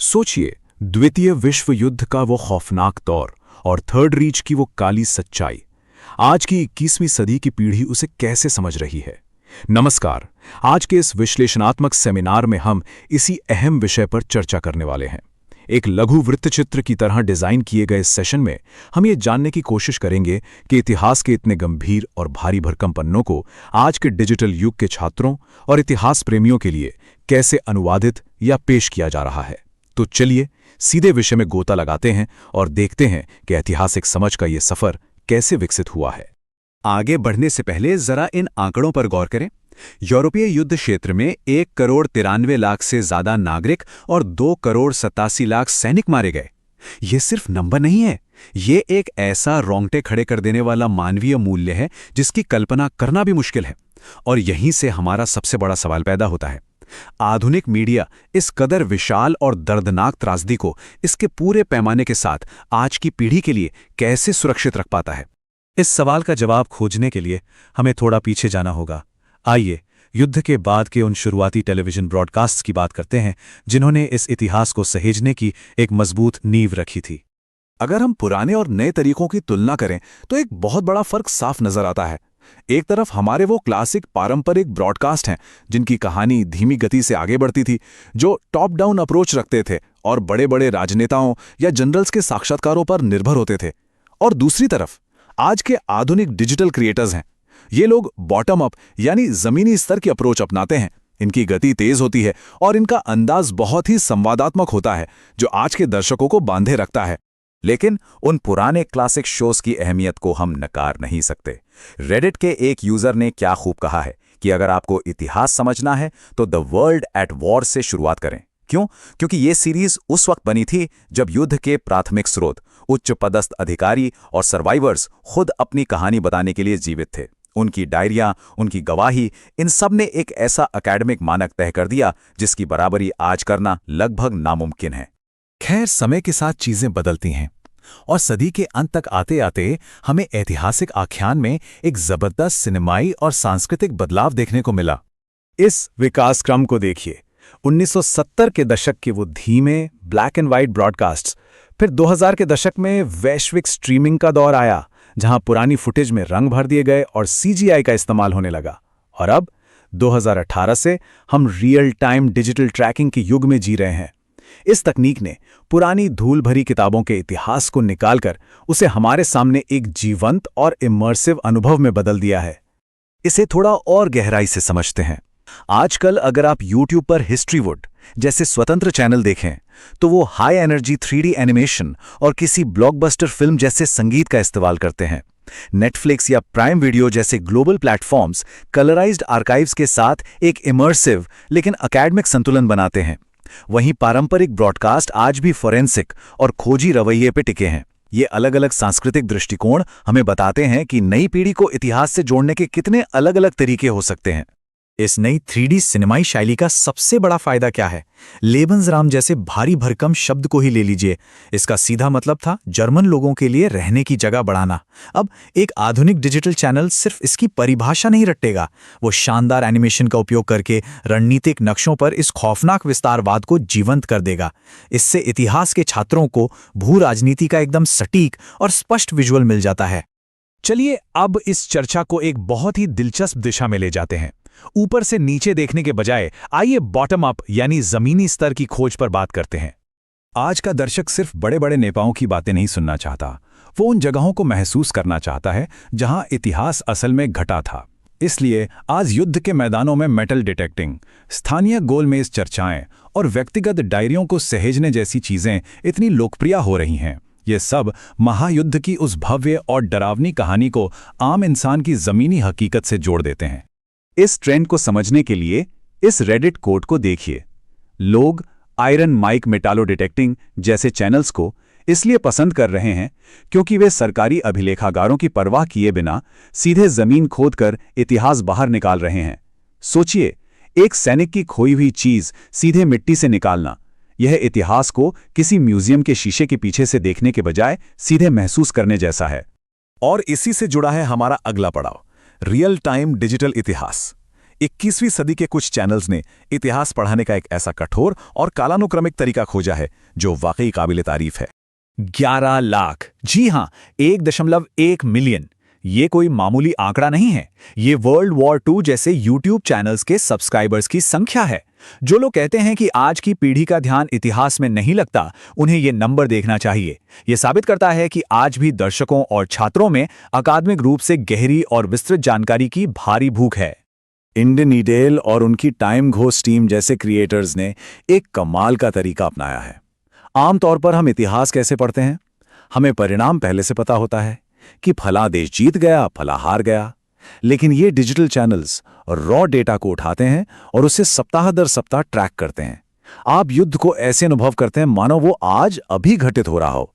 सोचिए, द्वितीय विश्व युद्ध का वो खौफनाक दौर और थर्ड रीच की वो काली सच्चाई। आज की 21वीं सदी की पीढ़ी उसे कैसे समझ रही है? नमस्कार। आज के इस विश्लेषणात्मक सेमिनार में हम इसी अहम विषय पर चर्चा करने वाले हैं। एक लघु वृत्तचित्र की तरह डिजाइन किए गए इस सेशन में हम ये जानने की कोशिश करेंगे कि इतिहास के इतने गंभीर और भारी भरकम पन्नों को आज के डिजिटल युग के छात्रों और इतिहास प्रेमियों के लिए कैसे अनुवादित या पेश किया जा रहा है। तो चलिए सीधे विषय में गोता लगाते हैं और देखते हैं कि ऐतिहासिक समझ का ये सफर कैसे विकसित हुआ है। आगे बढ़ने से पहले जरा इन आंकड़ों पर गौर करें। यूरोपीय युद्ध क्षेत्र में 1,93,00,000 से ज्यादा नागरिक और 2,87,00,000 सैनिक मारे गए। ये सिर्फ नंबर नहीं है, ये एक ऐसा रोंगटे खड़े कर देने वाला मानवीय मूल्य है जिसकी कल्पना करना भी मुश्किल है। और यहीं से हमारा सबसे बड़ा सवाल पैदा होता है, आधुनिक मीडिया इस कदर विशाल और दर्दनाक त्रासदी को इसके पूरे पैमाने के साथ आज की पीढ़ी के लिए कैसे सुरक्षित रख पाता है? इस सवाल का जवाब खोजने के लिए हमें थोड़ा पीछे जाना होगा। आइए युद्ध के बाद के उन शुरुआती टेलीविजन ब्रॉडकास्ट्स की बात करते हैं जिन्होंने इस इतिहास को सहेजने की एक मजबूत नींव रखी थी। अगर हम पुराने और नए तरीकों की तुलना करें तो एक बहुत बड़ा फर्क साफ नजर आता है। एक तरफ हमारे वो क्लासिक पारंपरिक ब्रॉडकास्ट हैं जिनकी कहानी धीमी गति से आगे बढ़ती थी, जो टॉप डाउन अप्रोच रखते थे और बड़े बड़े राजनेताओं या जनरल्स के साक्षात्कारों पर निर्भर होते थे। और दूसरी तरफ आज के आधुनिक डिजिटल क्रिएटर्स हैं। ये लोग बॉटम अप यानी जमीनी स्तर की अप्रोच अपनाते हैं। इनकी गति तेज होती है और इनका अंदाज बहुत ही संवादात्मक होता है, जो आज के दर्शकों को बांधे रखता है। लेकिन उन पुराने क्लासिक शोज की अहमियत को हम नकार नहीं सकते। रेडिट के एक यूजर ने क्या खूब कहा है कि अगर आपको इतिहास समझना है तो द वर्ल्ड एट वॉर से शुरुआत करें। क्यों? क्योंकि ये सीरीज उस वक्त बनी थी जब युद्ध के प्राथमिक स्रोत, उच्च पदस्थ अधिकारी और सर्वाइवर्स खुद अपनी कहानी बताने के लिए जीवित थे। उनकी डायरियां, उनकी गवाही, इन सब ने एक ऐसा एकेडमिक मानक तय कर दिया जिसकी बराबरी आज करना लगभग नामुमकिन है। खैर, समय के साथ चीजें बदलती हैं और सदी के अंत तक आते आते हमें ऐतिहासिक आख्यान में एक जबरदस्त सिनेमाई और सांस्कृतिक बदलाव देखने को मिला। इस विकास क्रम को देखिए। 1970 के दशक के वो धीमे ब्लैक एंड व्हाइट ब्रॉडकास्ट्स, फिर 2000 के दशक में वैश्विक स्ट्रीमिंग का दौर आया, जहां पुरानी फुटेज में रंग भर दिए गए और सीजीआई का इस्तेमाल होने लगा। और अब 2018 से हम रियल टाइम डिजिटल ट्रैकिंग के युग में जी रहे हैं। इस तकनीक ने पुरानी धूल भरी किताबों के इतिहास को निकालकर उसे हमारे सामने एक जीवंत और इमर्सिव अनुभव में बदल दिया है। इसे थोड़ा और गहराई से समझते हैं। आजकल अगर आप YouTube पर हिस्ट्रीवुड जैसे स्वतंत्र चैनल देखें तो वो हाई एनर्जी 3D एनिमेशन और किसी ब्लॉकबस्टर फिल्म जैसे संगीत का इस्तेमाल करते हैं। नेटफ्लिक्स या प्राइम वीडियो जैसे ग्लोबल प्लेटफॉर्म्स कलराइज्ड आर्काइव्स के साथ एक इमर्सिव लेकिन अकेडमिक संतुलन बनाते हैं। वहीं पारंपरिक ब्रॉडकास्ट आज भी फोरेंसिक और खोजी रवैये पे टिके हैं। ये अलग अलग सांस्कृतिक दृष्टिकोण हमें बताते हैं कि नई पीढ़ी को इतिहास से जोड़ने के कितने अलग अलग तरीके हो सकते हैं। इस नई 3D सिनेमाई शैली का सबसे बड़ा फायदा क्या है? लेबन्सराम जैसे भारी भरकम शब्द को ही ले लीजिए। इसका सीधा मतलब था जर्मन लोगों के लिए रहने की जगह बढ़ाना। अब एक आधुनिक डिजिटल चैनल सिर्फ इसकी परिभाषा नहीं रटेगा, वो शानदार एनिमेशन का उपयोग करके रणनीतिक नक्शों पर इस खौफनाक विस्तारवाद को जीवंत कर देगा। इससे इतिहास के छात्रों को भू राजनीति का एकदम सटीक और स्पष्ट विजुअल मिल जाता है। चलिए अब इस चर्चा को एक बहुत ही दिलचस्प दिशा में ले जाते हैं। ऊपर से नीचे देखने के बजाय आइए बॉटम अप यानी जमीनी स्तर की खोज पर बात करते हैं। आज का दर्शक सिर्फ बड़े बड़े नेताओं की बातें नहीं सुनना चाहता, वो उन जगहों को महसूस करना चाहता है जहां इतिहास असल में घटा था। इसलिए आज युद्ध के मैदानों में मेटल डिटेक्टिंग, स्थानीय गोलमेज चर्चाएं और व्यक्तिगत डायरियों को सहेजने जैसी चीजें इतनी लोकप्रिय हो रही हैं। ये सब महायुद्ध की उस भव्य और डरावनी कहानी को आम इंसान की जमीनी हकीकत से जोड़ देते हैं। इस ट्रेंड को समझने के लिए इस रेडिट कोड को देखिए। लोग आयरन माइक मेटालो डिटेक्टिंग जैसे चैनल्स को इसलिए पसंद कर रहे हैं क्योंकि वे सरकारी अभिलेखागारों की परवाह किए बिना सीधे जमीन खोदकर इतिहास बाहर निकाल रहे हैं। सोचिए, एक सैनिक की खोई हुई चीज सीधे मिट्टी से निकालना, यह इतिहास को किसी म्यूजियम के शीशे के पीछे से देखने के बजाय सीधे महसूस करने जैसा है। और इसी से जुड़ा है हमारा अगला पड़ाव, रियल टाइम डिजिटल इतिहास। 21वीं सदी के कुछ चैनल्स ने इतिहास पढ़ाने का एक ऐसा कठोर और कालानुक्रमिक तरीका खोजा है जो वाकई काबिल तारीफ है। 11 लाख, जी हां, 1.1 मिलियन। ये कोई मामूली आंकड़ा नहीं है। ये वर्ल्ड वॉर 2 जैसे यूट्यूब चैनल्स के सब्सक्राइबर्स की संख्या है। जो लोग कहते हैं कि आज की पीढ़ी का ध्यान इतिहास में नहीं लगता, उन्हें ये नंबर देखना चाहिए। ये साबित करता है कि आज भी दर्शकों और छात्रों में अकादमिक रूप से गहरी और विस्तृत जानकारी की भारी भूख है। इंडियन ईडेल और उनकी टाइम घोस्ट टीम जैसे क्रिएटर्स ने एक कमाल का तरीका अपनाया है। आमतौर पर हम इतिहास कैसे पढ़ते हैं? हमें परिणाम पहले से पता होता है कि फला देश जीत गया, फला हार गया। लेकिन ये डिजिटल चैनल्स रॉ डेटा को उठाते हैं और उसे सप्ताह दर सप्ताह ट्रैक करते हैं। आप युद्ध को ऐसे अनुभव करते हैं मानो वो आज अभी घटित हो रहा हो।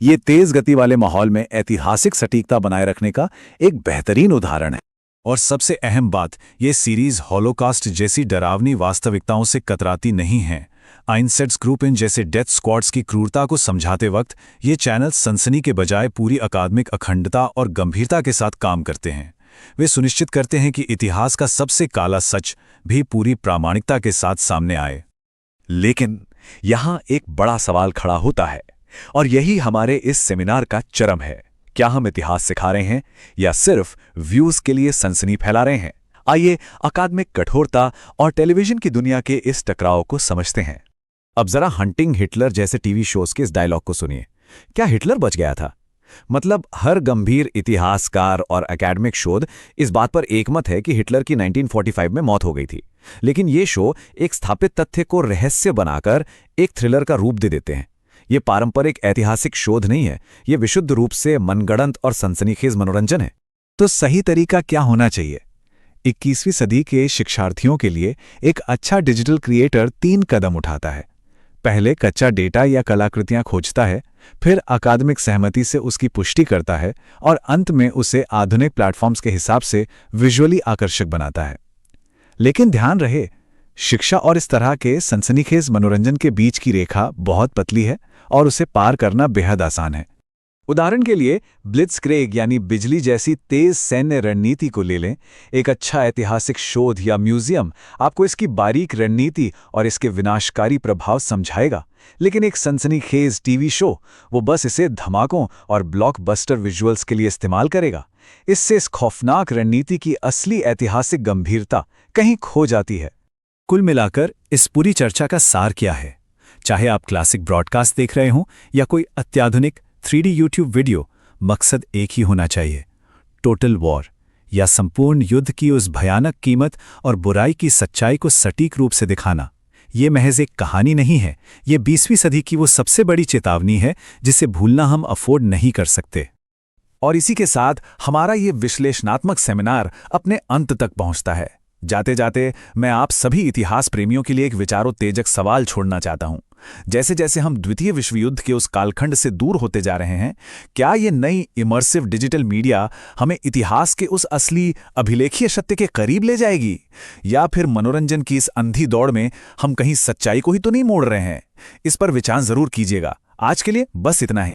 ये तेज गति वाले माहौल में ऐतिहासिक सटीकता बनाए रखने का एक बेहतरीन उदाहरण है। और सबसे अहम बात, ये सीरीज हॉलोकास्ट जैसी डरावनी वास्तविकताओं से कतराती नहीं है। आइंसेट्स ग्रुप इन जैसे डेथ स्क्वाड्स की क्रूरता को समझाते वक्त ये चैनल सनसनी के बजाय पूरी अकादमिक अखंडता और गंभीरता के साथ काम करते हैं। वे सुनिश्चित करते हैं कि इतिहास का सबसे काला सच भी पूरी प्रामाणिकता के साथ सामने आए। लेकिन यहां एक बड़ा सवाल खड़ा होता है, और यही हमारे इस सेमिनार का चरम है। क्या हम इतिहास सिखा रहे हैं या सिर्फ व्यूज के लिए सनसनी फैला रहे हैं? आइए अकादमिक कठोरता और टेलीविजन की दुनिया के इस टकराव को समझते हैं। अब जरा हंटिंग हिटलर जैसे टीवी शोज के इस डायलॉग को सुनिए। क्या हिटलर बच गया था? मतलब हर गंभीर इतिहासकार और एकेडमिक शोध इस बात पर एकमत है कि हिटलर की 1945 में मौत हो गई थी। लेकिन ये शो एक स्थापित तथ्य को रहस्य बनाकर एक थ्रिलर का रूप दे देते हैं। ये पारंपरिक ऐतिहासिक शोध नहीं है, ये विशुद्ध रूप से मनगढ़ंत और सनसनीखेज मनोरंजन है। तो सही तरीका क्या होना चाहिए? 21वीं सदी के शिक्षार्थियों के लिए एक अच्छा डिजिटल क्रिएटर 3 कदम उठाता है। पहले कच्चा डेटा या कलाकृतियां खोजता है, फिर अकादमिक सहमति से उसकी पुष्टि करता है और अंत में उसे आधुनिक प्लेटफॉर्म्स के हिसाब से विजुअली आकर्षक बनाता है। लेकिन ध्यान रहे, शिक्षा और इस तरह के सनसनीखेज मनोरंजन के बीच की रेखा बहुत पतली है और उसे पार करना बेहद आसान है। उदाहरण के लिए ब्लिट्जक्रेग यानी बिजली जैसी तेज सैन्य रणनीति को ले लें। एक अच्छा ऐतिहासिक शोध या म्यूजियम आपको इसकी बारीक रणनीति और इसके विनाशकारी प्रभाव समझाएगा, लेकिन एक सनसनीखेज टीवी शो वो बस इसे धमाकों और ब्लॉकबस्टर विजुअल्स के लिए इस्तेमाल करेगा। इससे इस खौफनाक रणनीति की असली ऐतिहासिक गंभीरता कहीं खो जाती है। कुल मिलाकर इस पूरी चर्चा का सार क्या है? चाहे आप क्लासिक ब्रॉडकास्ट देख रहे हों या कोई अत्याधुनिक 3D यूट्यूब वीडियो, मकसद एक ही होना चाहिए। टोटल वॉर या संपूर्ण युद्ध की उस भयानक कीमत और बुराई की सच्चाई को सटीक रूप से दिखाना। ये महज एक कहानी नहीं है, ये 20वीं सदी की वो सबसे बड़ी चेतावनी है जिसे भूलना हम अफोर्ड नहीं कर सकते। और इसी के साथ हमारा ये विश्लेषणात्मक सेमिनार अपने अंत तक पहुंचता है। जाते जाते मैं आप सभी इतिहास प्रेमियों के लिए एक विचारोत्तेजक सवाल छोड़ना चाहता हूं। जैसे जैसे हम द्वितीय विश्व युद्ध के उस कालखंड से दूर होते जा रहे हैं, क्या ये नई इमर्सिव डिजिटल मीडिया हमें इतिहास के उस असली अभिलेखीय सत्य के करीब ले जाएगी, या फिर मनोरंजन की इस अंधी दौड़ में हम कहीं सच्चाई को ही तो नहीं मोड़ रहे हैं? इस पर विचार जरूर कीजिएगा। आज के लिए बस इतना ही।